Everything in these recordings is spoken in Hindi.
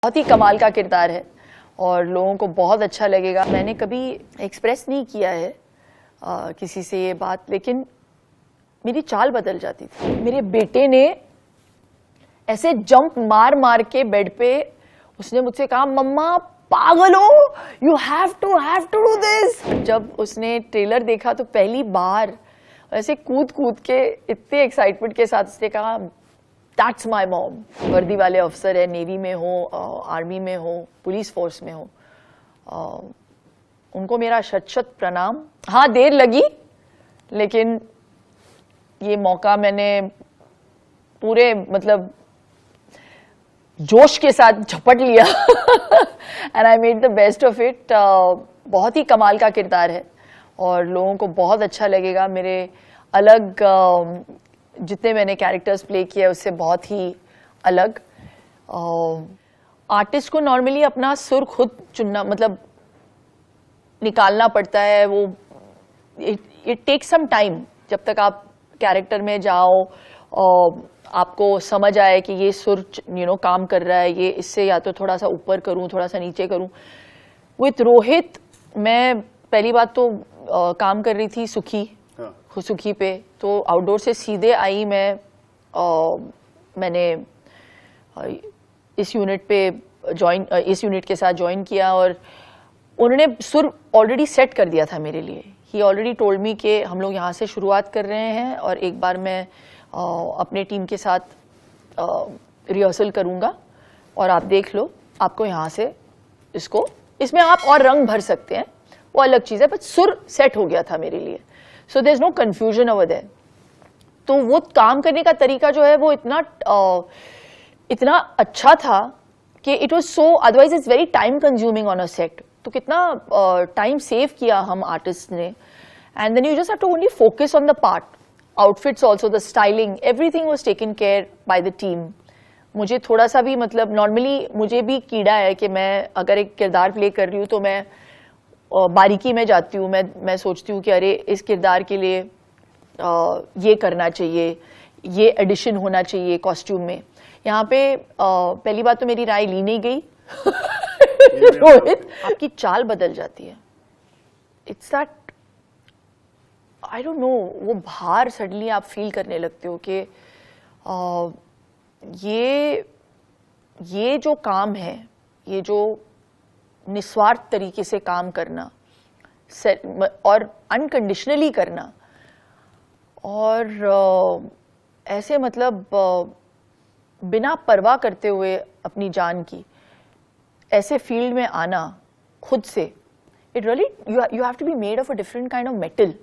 बहुत ही कमाल का किरदार है और लोगों को बहुत अच्छा लगेगा। मैंने कभी एक्सप्रेस नहीं किया है किसी से ये बात, लेकिन मेरी चाल बदल जाती थी। मेरे बेटे ने ऐसे जंप मार मार के बेड पे उसने मुझसे कहा, मम्मा पागल हो, you have to do this. जब उसने ट्रेलर देखा तो पहली बार ऐसे कूद कूद के इतने एक्साइटमेंट के साथ उसने कहा, दैट्स माई मॉम। वर्दी वाले अफसर है, नेवी में हो, आर्मी में हो, पुलिस फोर्स में हो, उनको मेरा शत शत प्रणाम। हाँ, देर लगी, लेकिन ये मौका मैंने पूरे मतलब जोश के साथ झपट लिया and I made the best of it. बहुत ही कमाल का किरदार है और लोगों को बहुत अच्छा लगेगा। मेरे अलग जितने मैंने कैरेक्टर्स प्ले किए उससे बहुत ही अलग। आर्टिस्ट को नॉर्मली अपना सुर खुद चुनना मतलब निकालना पड़ता है। वो इट टेक्स सम टाइम, जब तक आप कैरेक्टर में जाओ और आपको समझ आए कि ये सुर काम कर रहा है, ये इससे या तो थोड़ा सा ऊपर करूं, थोड़ा सा नीचे करूं। विथ रोहित मैं पहली बात तो काम कर रही थी सुखी पे, तो आउटडोर से सीधे आई मैंने इस यूनिट पे इस यूनिट के साथ ज्वाइन किया और उन्होंने सुर ऑलरेडी सेट कर दिया था मेरे लिए। ही ऑलरेडी टोल्ड मी कि हम लोग यहाँ से शुरुआत कर रहे हैं और एक बार मैं अपने टीम के साथ रिहर्सल करूँगा और आप देख लो, आपको यहाँ से इसमें आप और रंग भर सकते हैं, वो अलग चीज़ है, बट सुर सेट हो गया था मेरे लिए। So there is no confusion over there. तो वो काम करने का तरीका जो है वो इतना अच्छा था कि it was so, otherwise it's very time consuming on a set. तो कितना टाइम सेव किया हम आर्टिस्ट ने। And then you just have to only focus on the part, outfits also, the styling, everything was taken care by the team. मुझे थोड़ा सा भी मतलब नॉर्मली मुझे भी कीड़ा है कि मैं अगर एक किरदार प्ले कर रही हूँ तो मैं बारीकी में जाती हूँ। मैं सोचती हूँ कि अरे इस किरदार के लिए ये करना चाहिए, ये एडिशन होना चाहिए कॉस्ट्यूम में। यहाँ पे पहली बात तो मेरी राय ली नहीं गई रोहित, आपकी चाल बदल जाती है। It's that, I don't know, वो भार सडनली आप फील करने लगते हो कि ये जो काम है, ये जो निस्वार्थ तरीके से काम करना और अनकंडीशनली करना और ऐसे मतलब बिना परवाह करते हुए अपनी जान की ऐसे फील्ड में आना खुद से, it really you have to be made of a different kind of metal,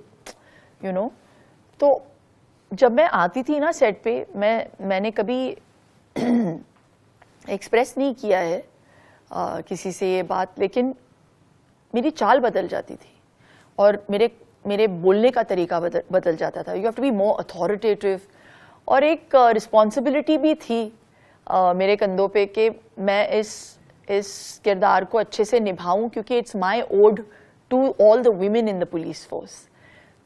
you know. तो जब मैं आती थी ना सेट पे, मैंने कभी एक्सप्रेस नहीं किया है किसी से ये बात, लेकिन मेरी चाल बदल जाती थी और मेरे बोलने का तरीका बदल जाता था। You have to be more authoritative और एक रिस्पॉन्सिबिलिटी भी थी मेरे कंधों पे कि मैं इस किरदार को अच्छे से निभाऊं, क्योंकि it's my ode to all the women in the police force.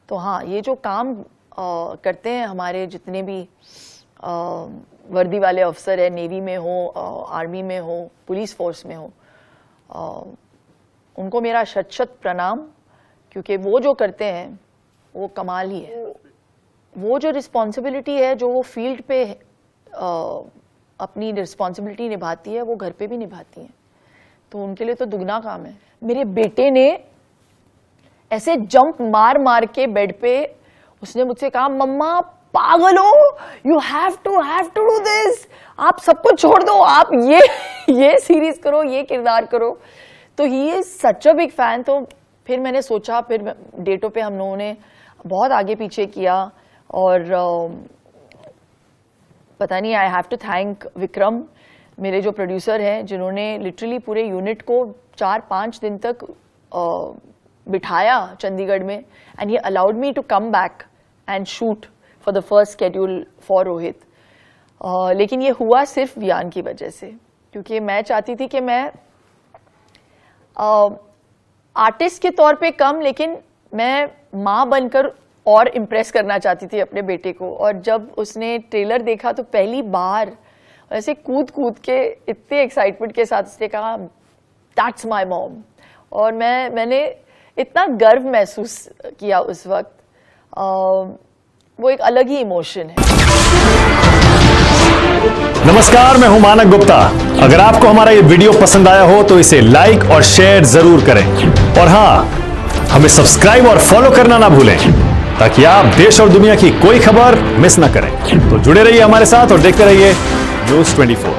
तो हाँ, ये जो काम करते हैं हमारे जितने भी वर्दी वाले अफसर है, नेवी में हो, आर्मी में हो, पुलिस फोर्स में हो, उनको मेरा शत शत प्रणाम, क्योंकि वो जो करते हैं वो कमाल ही है। वो जो रिस्पॉन्सिबिलिटी है जो वो फील्ड पे अपनी रिस्पॉन्सिबिलिटी निभाती है, वो घर पे भी निभाती हैं, तो उनके लिए तो दुगना काम है। मेरे बेटे ने ऐसे जंप मार मार के बेड पे उसने मुझसे कहा, मम्मा पागल हो, you have to do this. आप सब कुछ छोड़ दो, आप ये सीरीज करो, ये किरदार करो। तो he is such a big fan. तो फिर मैंने सोचा, फिर डेटों पे हम लोगों ने बहुत आगे पीछे किया और पता नहीं, I have to thank Vikram, मेरे जो प्रोड्यूसर हैं, जिन्होंने लिटरली पूरे यूनिट को 4-5 दिन तक बिठाया चंडीगढ़ में, and he allowed me to come back and shoot for the first schedule for Rohit. लेकिन ये हुआ सिर्फ वियान की वजह से, क्योंकि मैं चाहती थी कि मैं आर्टिस्ट के तौर पे कम, लेकिन मैं माँ बनकर और इम्प्रेस करना चाहती थी अपने बेटे को। और जब उसने ट्रेलर देखा तो पहली बार ऐसे कूद कूद के इतने एक्साइटमेंट के साथ उसने कहा दैट्स माय मॉम, और मैंने इतना गर्व महसूस किया उस वक्त। वो एक अलग ही इमोशन है। नमस्कार, मैं हूं मानक गुप्ता। अगर आपको हमारा ये वीडियो पसंद आया हो तो इसे लाइक और शेयर जरूर करें, और हां, हमें सब्सक्राइब और फॉलो करना ना भूलें ताकि आप देश और दुनिया की कोई खबर मिस ना करें। तो जुड़े रहिए हमारे साथ और देखते रहिए News 24।